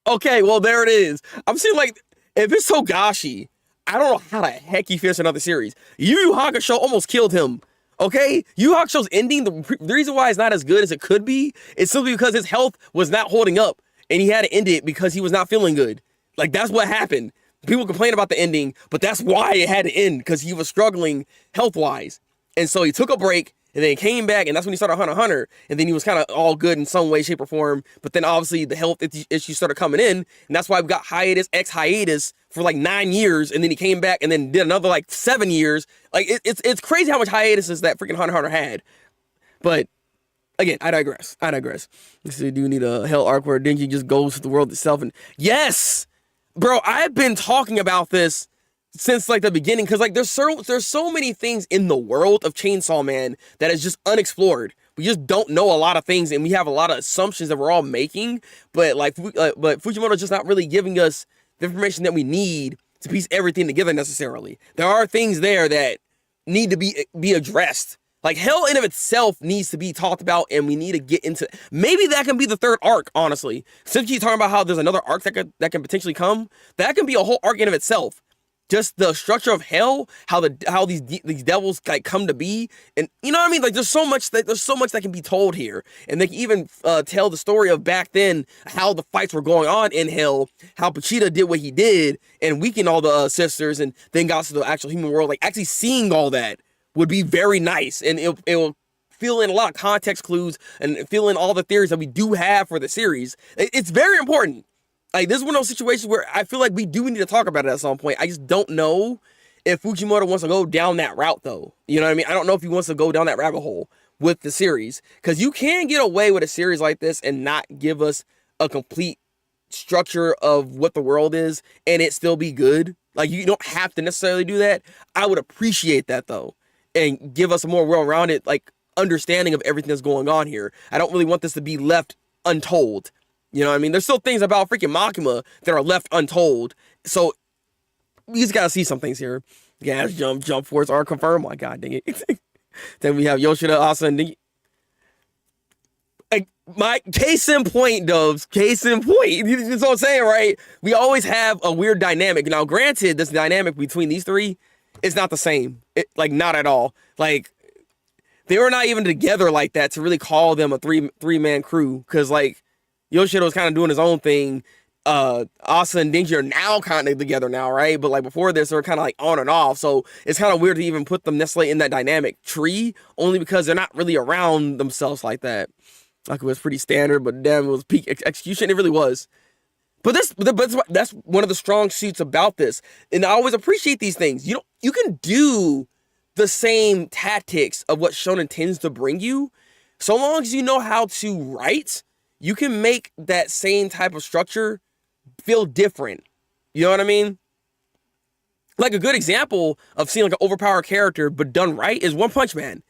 Okay, well there it is. I'm seeing like if it's Togashi, I don't know how the heck he finished another series. Yu Yu Hakusho almost killed him. Okay, Yu Yu Hakusho's ending. The reason why it's not as good as it could be is simply because his health was not holding up, and he had to end it because he was not feeling good. Like that's what happened. People complain about the ending, but that's why it had to end, because he was struggling health-wise. And so he took a break, and then he came back, and that's when he started Hunter x Hunter. And then he was kind of all good in some way, shape, or form. But then obviously the health issues started coming in, and that's why we got hiatus for like 9 years, and then he came back and then did another like 7 years. Like it's crazy how much hiatuses that freaking Hunter x Hunter had. But again, I digress. So do you need a hell arc where Denji just goes to the world itself? And yes! Bro, I've been talking about this since like the beginning, because like there's so many things in the world of Chainsaw Man that is just unexplored. We just don't know a lot of things, and we have a lot of assumptions that we're all making. But but Fujimoto's just not really giving us the information that we need to piece everything together necessarily. There are things there that need to be addressed. Like hell in of itself needs to be talked about, and we need to get into. Maybe that can be the third arc. Honestly, since you're talking about how there's another arc that can potentially come, that can be a whole arc in of itself. Just the structure of hell, how these devils like come to be, and you know what I mean. Like there's so much that can be told here, and they can even tell the story of back then, how the fights were going on in hell, how Pachita did what he did and weakened all the sisters, and then got to the actual human world. Like actually seeing all that would be very nice, and it will fill in a lot of context clues and fill in all the theories that we do have for the series. It's very important. Like, this is one of those situations where I feel like we do need to talk about it at some point. I just don't know if Fujimoto wants to go down that route, though. You know what I mean? I don't know if he wants to go down that rabbit hole with the series, because you can get away with a series like this and not give us a complete structure of what the world is and it still be good. Like, you don't have to necessarily do that. I would appreciate that, though, and give us a more well-rounded, like, understanding of everything that's going on here. I don't really want this to be left untold. You know what I mean? There's still things about freaking Makima that are left untold. So, we just gotta see some things here. Gas, jump force are confirmed. My God, dang it. Then we have Yoshida, Asa, and Denji. Like, my case in point, Dubs. Case in point. That's what I'm saying, right? We always have a weird dynamic. Now, granted, this dynamic between these three is not the same. Like, not at all. Like, they were not even together like that to really call them a three-man crew. Because, like, Yoshida was kind of doing his own thing. Asa and Denji are now kind of together now, right? But like before this, they were kind of like on and off. So it's kind of weird to even put them necessarily in that dynamic tree, only because they're not really around themselves like that. Like, it was pretty standard, but damn, it was peak execution. It really was. But that's one of the strong suits about this. And I always appreciate these things. You can do the same tactics of what Shonen tends to bring you, so long as you know how to write. You can make that same type of structure feel different. You know what I mean? Like, a good example of seeing like an overpowered character but done right is One Punch Man.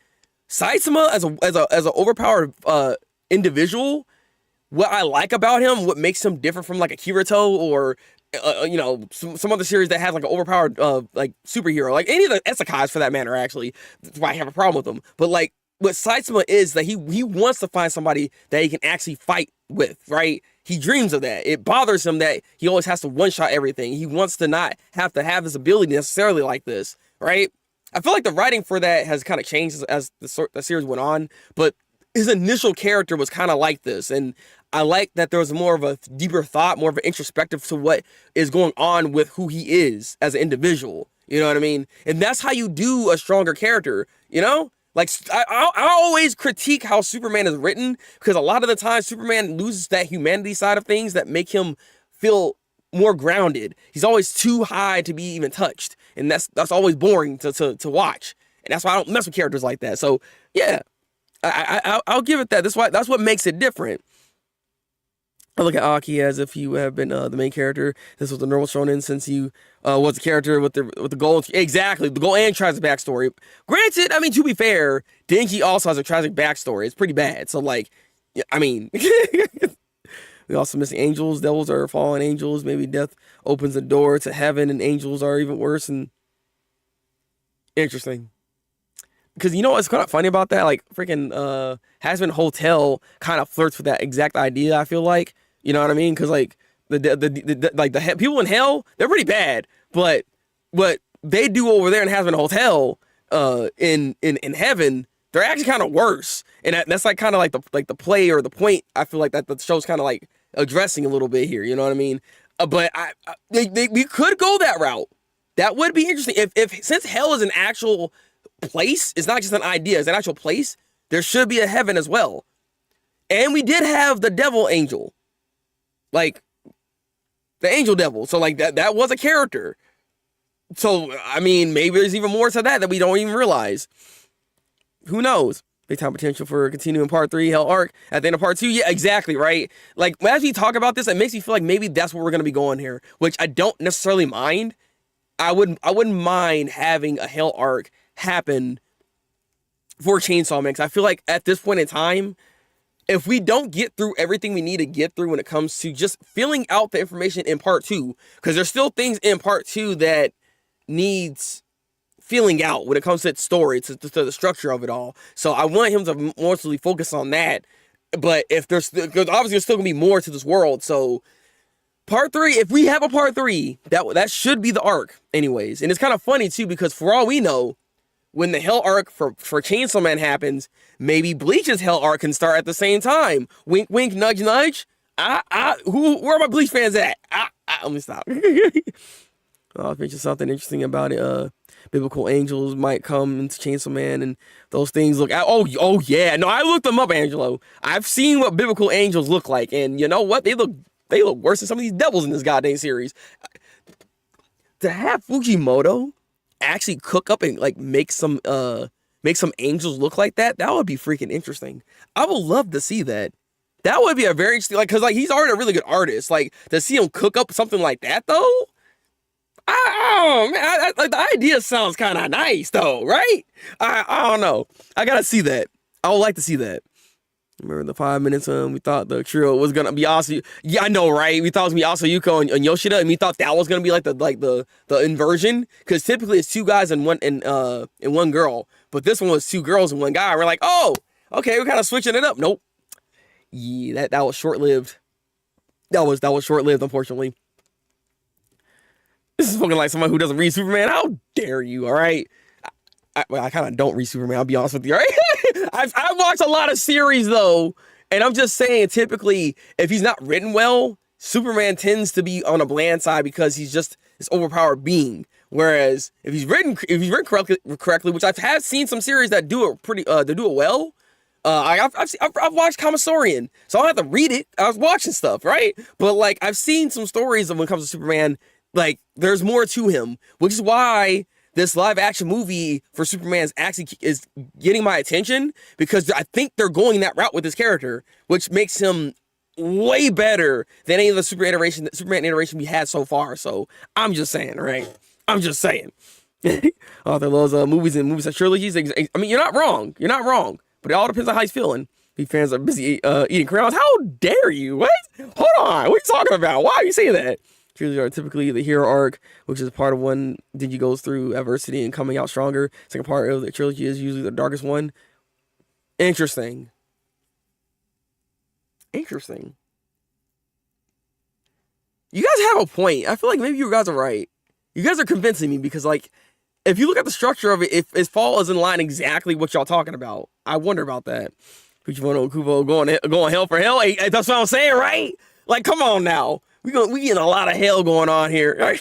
Saitama as an overpowered individual, what I like about him, what makes him different from like a Kirito or some other series that has like an overpowered like superhero, like any of the isekais for that matter. Actually, that's why I have a problem with them. But like, what Saitama is that he wants to find somebody that he can actually fight with, right? He dreams of that. It bothers him that he always has to one-shot everything. He wants to not have to have this ability necessarily like this, right? I feel like the writing for that has kind of changed as the series went on, but his initial character was kind of like this, and I like that there was more of a deeper thought, more of an introspective to what is going on with who he is as an individual. You know what I mean? And that's how you do a stronger character, you know? Like, I always critique how Superman is written, because a lot of the time Superman loses that humanity side of things that make him feel more grounded. He's always too high to be even touched, and that's always boring to watch. And that's why I don't mess with characters like that. So yeah, I'll give it that. That's what makes it different. I look at Aki as if he would have been the main character. This was the normal shonen since he was the character with the goal. Exactly, the goal and tragic backstory. Granted, I mean, to be fair, Denki also has a tragic backstory. It's pretty bad. So like, Yeah, I mean, we also missing angels. Devils are fallen angels. Maybe death opens the door to heaven, and angels are even worse. And interesting. Because you know what's kind of funny about that? Like freaking Hazbin Hotel kind of flirts with that exact idea. I feel like, you know what I mean? Because like the people in hell, they're pretty bad, but what they do over there in Hazbin Hotel, in heaven, they're actually kind of worse. And that's like kind of like the play or the point. I feel like that the show's kind of like addressing a little bit here. You know what I mean? But we could go that route. That would be interesting if since hell is an actual place, it's not just an idea, it's an actual place, there should be a heaven as well. And we did have the devil angel, like the angel devil, so like that was a character. So I mean, maybe there's even more to that we don't even realize. Who knows? Big time potential for continuing part 3 hell arc at the end of part 2. Yeah, exactly, right? Like as we talk about this, it makes me feel like maybe that's where we're gonna be going here, which I don't necessarily mind. I wouldn't mind having a hell arc happen for Chainsaw Man, 'cause I feel like at this point in time, if we don't get through everything we need to get through when it comes to just filling out the information in part 2, because there's still things in part 2 that needs filling out when it comes to its story, to the structure of it all. So I want him to mostly focus on that. But if because obviously there's still gonna be more to this world, so part 3, if we have a part 3, that should be the arc anyways. And it's kind of funny too, because for all we know, when the hell arc for Chainsaw Man happens, maybe Bleach's hell arc can start at the same time. Wink, wink, nudge, nudge. Where are my Bleach fans at? Let me stop. I'll mention something interesting about it. Biblical angels might come into Chainsaw Man, and those things look. Oh yeah, no, I looked them up, Angelo. I've seen what biblical angels look like, and you know what? They look worse than some of these devils in this goddamn series. To have Fujimoto actually cook up and like make some angels look like that would be freaking interesting. I would love to see that. That would be a very interesting, like, because like he's already a really good artist. Like to see him cook up something like that though, the idea sounds kind of nice though, right? I don't know. I gotta see that. I would like to see that. Remember the 5 minutes we thought the trio was gonna be also. Yeah, I know, right? We thought it was gonna be also Yuko and Yoshida, and we thought that was gonna be like the inversion, because typically it's 2 guys and one girl, but this one was 2 girls and 1 guy. We're like, oh, okay, we're kind of switching it up. Nope. Yeah, that was short lived. That was short lived, unfortunately. This is fucking like someone who doesn't read Superman. How dare you? All right. I kind of don't read Superman, I'll be honest with you, right? I've watched a lot of series, though, and I'm just saying, typically, if he's not written well, Superman tends to be on a bland side because he's just this overpowered being. Whereas if he's written correctly, which I've seen some series that do it well. I've watched Commissarian, so I don't have to read it. I was watching stuff, right? But like I've seen some stories of when it comes to Superman, like there's more to him, which is why this live action movie for Superman is getting my attention, because I think they're going that route with this character, which makes him way better than any of the Superman iteration we had so far. So I'm just saying, right? I'm just saying. Author loves movies and trilogies. I mean, you're not wrong. You're not wrong. But it all depends on how he's feeling. These fans are busy eating crayons. How dare you? What? Hold on. What are you talking about? Why are you saying that? Trilogies are typically the hero arc, which is part of one Digi goes through adversity and coming out stronger. Second part of the trilogy is usually the darkest one. Interesting. Interesting. You guys have a point. I feel like maybe you guys are right. You guys are convincing me, because like, if you look at the structure of it, if its fall is in line exactly what y'all talking about, I wonder about that. Fujimoto Kubo going hell for hell. Hey, that's what I'm saying, right? Like, come on now. We getting a lot of hell going on here. Right?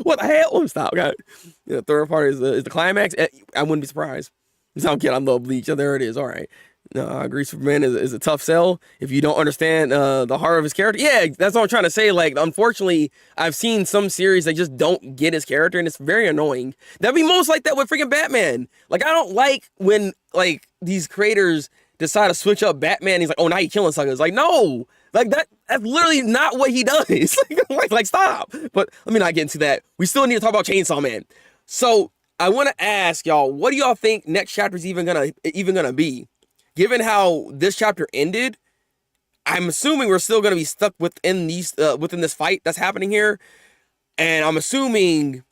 What the hell? Oh, stop. Got it. The third part is the climax. I wouldn't be surprised. I'm kidding. I love Bleach. Oh, there it is. All right. No, I agree. Superman is a tough sell if you don't understand the heart of his character. Yeah, that's what I'm trying to say. Like, unfortunately, I've seen some series that just don't get his character, and it's very annoying. That'd be most like that with freaking Batman. Like, I don't like when like these creators decide to switch up Batman. He's like, oh, now you're killing suckers. Like, no, like that's literally not what he does. like, stop. But let me not get into that. We still need to talk about Chainsaw Man. So I want to ask y'all, what do y'all think next chapter is even gonna be? given how this chapter ended, I'm assuming we're still going to be stuck within within this fight that's happening here. And I'm assuming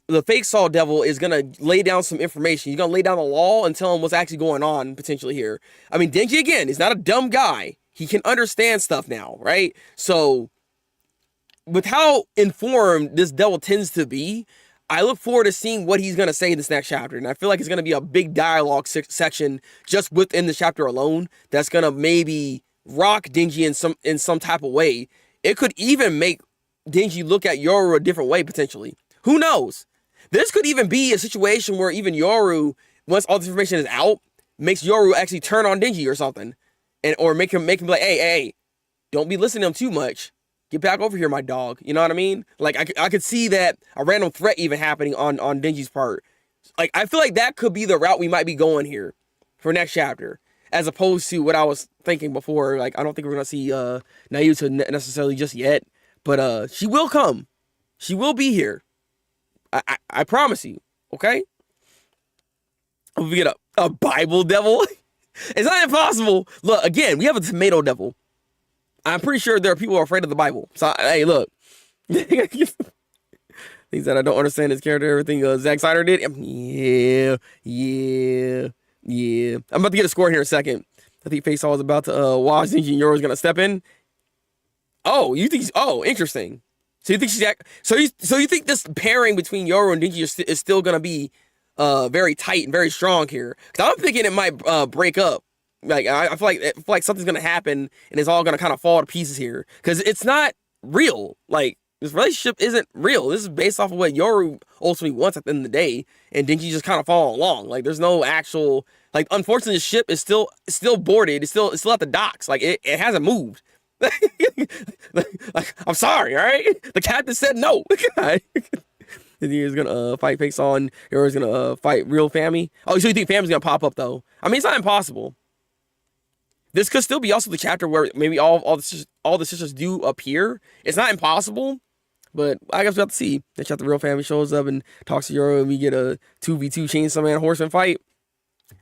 the fake Saw Devil is going to lay down some information. He's going to lay down the law and tell him what's actually going on potentially here. I mean, Denji, again, is not a dumb guy. He can understand stuff now, right? So with how informed this devil tends to be, I look forward to seeing what he's going to say in this next chapter. And I feel like it's going to be a big dialogue section just within the chapter alone that's going to maybe rock Denji in some type of way. It could even make Denji look at Yoru a different way, potentially. Who knows? This could even be a situation where even Yoru, once all this information is out, makes Yoru actually turn on Denji or something. Or make him be like, hey, don't be listening to him too much. Get back over here, my dog. You know what I mean? Like, I could see that a random threat even happening on Denji's part. Like, I feel like that could be the route we might be going here for next chapter, as opposed to what I was thinking before. Like, I don't think we're going to see Nayuta necessarily just yet, but she will come. She will be here. I promise you, okay? We get a Bible devil. It's not impossible. Look, again, we have a tomato devil. I'm pretty sure there are people who are afraid of the Bible. So, hey, look. Things that I don't understand his character, everything Zack Snyder did. Yeah. I'm about to get a score here in a second. I think Face All is about to watch Denji and Yoru is going to step in. Oh, you think... Oh, interesting. So you think she's... So you think this pairing between Yoru and Denji is still going to be very tight and very strong here? Because I'm thinking it might break up. Like, I feel like something's going to happen and it's all going to kind of fall to pieces here. Because it's not real. Like, this relationship isn't real. This is based off of what Yoru ultimately wants at the end of the day. And Denji just kind of following along. Like, there's no actual... Like, unfortunately, the ship is still boarded. It's still at the docks. Like, it hasn't moved. like, I'm sorry, all right? The captain said no. He's gonna fight Face On. Yoru's gonna fight real Fammy. Oh, so you think Fammy's gonna pop up, though? I mean, it's not impossible. This could still be also the chapter where maybe all the sisters do appear. It's not impossible, but I guess we'll have to see. That chapter, real Fammy shows up and talks to Yoru, and we get a 2v2 Chainsaw Man horseman fight.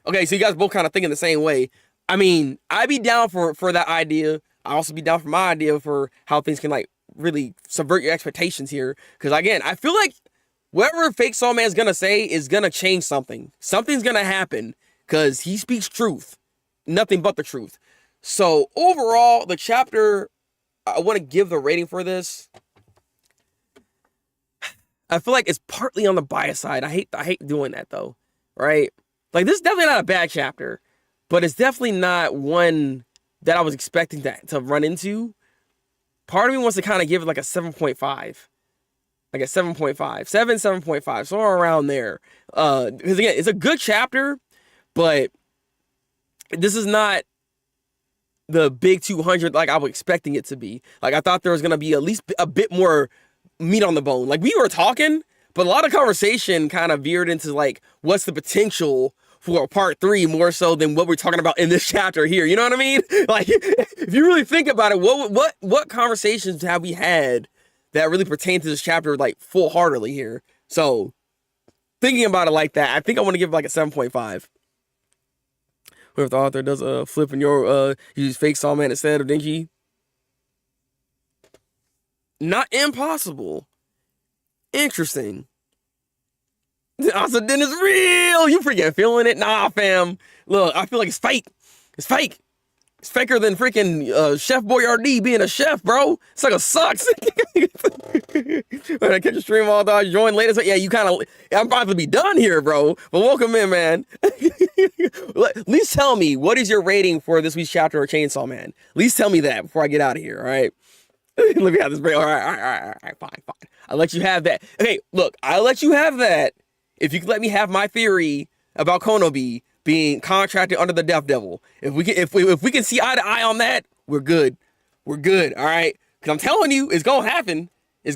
Okay, so you guys both kind of thinking the same way. I mean, I'd be down for that idea. I also be down for my idea for how things can, like, really subvert your expectations here. Because, again, I feel like whatever Fake Saw Man's gonna say is gonna change something. Something's gonna happen because he speaks truth. Nothing but the truth. So, overall, the chapter, I want to give the rating for this. I feel like it's partly on the bias side. I hate doing that, though. Right? Like, this is definitely not a bad chapter. But it's definitely not one that I was expecting to run into. Part of me wants to kind of give it like a 7.5. Like a 7.5. 7.5. Somewhere around there. Because again, it's a good chapter, but this is not the big 200 like I was expecting it to be. Like, I thought there was going to be at least a bit more meat on the bone. Like, we were talking, but a lot of conversation kind of veered into, like, what's the potential for part 3 more so than what we're talking about in this chapter here. You know what I mean? Like, if you really think about it, what conversations have we had that really pertain to this chapter, like, full-heartedly here? So, thinking about it like that, I think I want to give it like a 7.5. What if the author does a flip and use Fake Saw Man instead of Denji? Not impossible. Interesting. Also, then it's real. You freaking feeling it? Nah, fam. Look, I feel like it's fake. It's fake. It's faker than freaking Chef Boyardee being a chef, bro. It's like a sucks. When I catch a stream all day, join later. Yeah, you kind of. I'm about to be done here, bro. But welcome in, man. At least tell me, what is your rating for this week's chapter of Chainsaw Man? At least tell me that before I get out of here. All right. Let me have this break. All right. Fine. I'll let you have that. Okay, look, I'll let you have that if you can let me have my theory about Konobi being contracted under the Death Devil. If we can see eye to eye on that, we're good. We're good. All right. Because I'm telling you, it's gonna happen.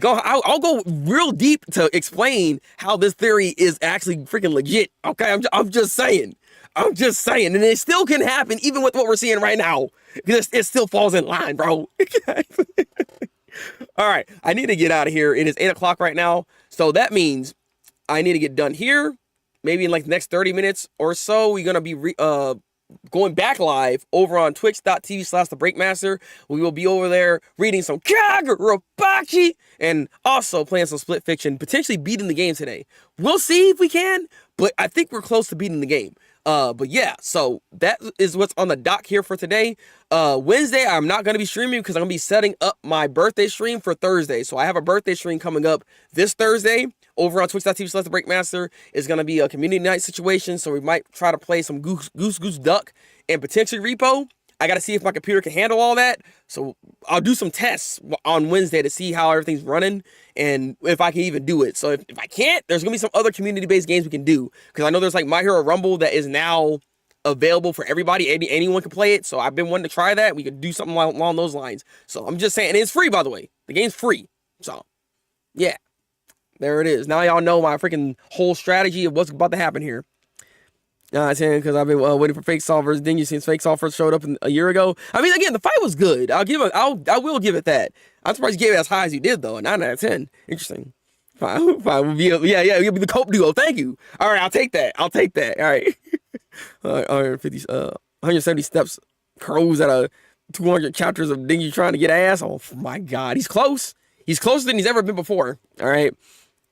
I'll go real deep to explain how this theory is actually freaking legit. Okay, I'm just saying. And it still can happen even with what we're seeing right now, because it still falls in line, bro. All right, I need to get out of here. It is 8 o'clock right now, so that means I need to get done here. Maybe in like the next 30 minutes or so, we're gonna be going back live over on twitch.tv/Thabreakmaster. We will be over there reading some Kagurabachi and also playing some Split Fiction, potentially beating the game today. We'll see if we can, but I think we're close to beating the game. But yeah, so that is what's on the dock here for today. Wednesday, I'm not going to be streaming because I'm going to be setting up my birthday stream for Thursday. So I have a birthday stream coming up this Thursday over on twitch.tv/Thabreakmaster. It's going to be a community night situation. So we might try to play some Goose Duck and potentially Repo. I got to see if my computer can handle all that. So I'll do some tests on Wednesday to see how everything's running and if I can even do it. So if I can't, there's going to be some other community-based games we can do. Because I know there's like My Hero Rumble that is now available for everybody. Anyone can play it. So I've been wanting to try that. We could do something along those lines. So I'm just saying, and it's free, by the way. The game's free. So, yeah. There it is. Now y'all know my freaking whole strategy of what's about to happen here. Because I've been waiting for Fake Solvers. Then you since Fake Solvers showed up a year ago. I mean, again, the fight was good. I will give it that. I'm surprised you gave it as high as you did, though. 9 out of 10. Interesting. Fine. Will be you'll be the cope duo. Thank you. All right, I'll take that. All right. 170 steps crows out of 200 chapters of Dingy trying to get ass. Oh my God, he's close. He's closer than he's ever been before. All right.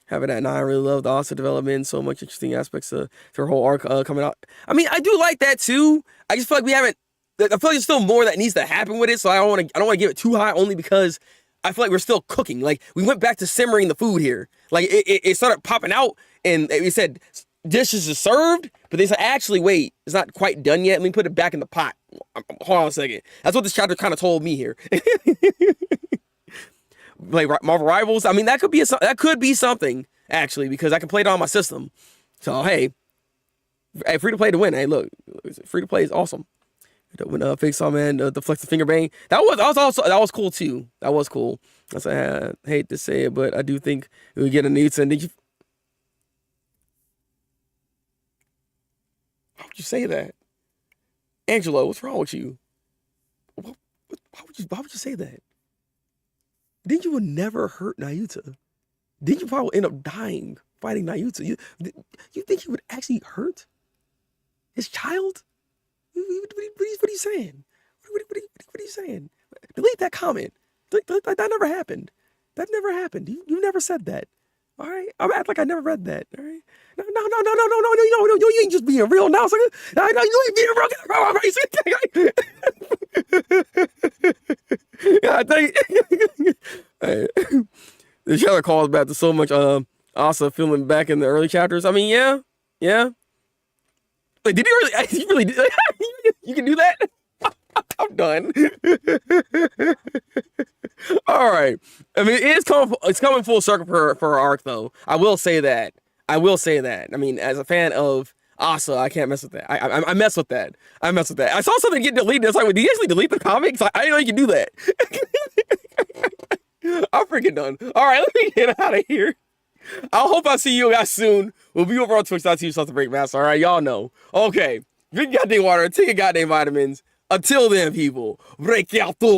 Having that 9, I really love the Asa development. So much interesting aspects to her whole arc coming out. I mean, I do like that too. I just feel like I feel like there's still more that needs to happen with it. So I don't want to give it too high, only because I feel like we're still cooking. Like we went back to simmering the food here. Like it started popping out, and we said dishes are served, but they said actually wait, it's not quite done yet. Let me put it back in the pot. Hold on a second. That's what this chapter kind of told me here. Like Marvel Rivals, I mean that could be something actually, because I can play it on my system. So hey, free to play to win. Hey, look, free to play is awesome. When Fake Saw Man the flex the finger bang, that was cool too. That was cool. I hate to say it, but I do think we get a need to. How would you say that, Angelo? What's wrong with you? Why would you say that? Then you would never hurt Nayuta. Then you probably end up dying fighting Nayuta. You think he would actually hurt his child? What are you saying? What are you saying? Delete that comment. That never happened. That never happened. You never said that. All right? I'm act like I never read that. All right? No, you ain't just being real now. No, you ain't being real. I think the trailer calls back to so much Asa feeling back in the early chapters. I mean, yeah. Like, did he really do that? You can do that? I'm done. All right. I mean, it's coming full circle for our arc, though. I will say that. I mean, as a fan of Asa, I can't mess with that. I mess with that. I saw something get deleted. It's like, did you actually delete the comics? I didn't know you could do that. I'm freaking done. All right, let me get out of here. I hope I see you guys soon. We'll be over on twitch.tv/Thabreakmaster. All right, y'all know. Okay, drink goddamn water, take your goddamn vitamins. Until then, people, break out the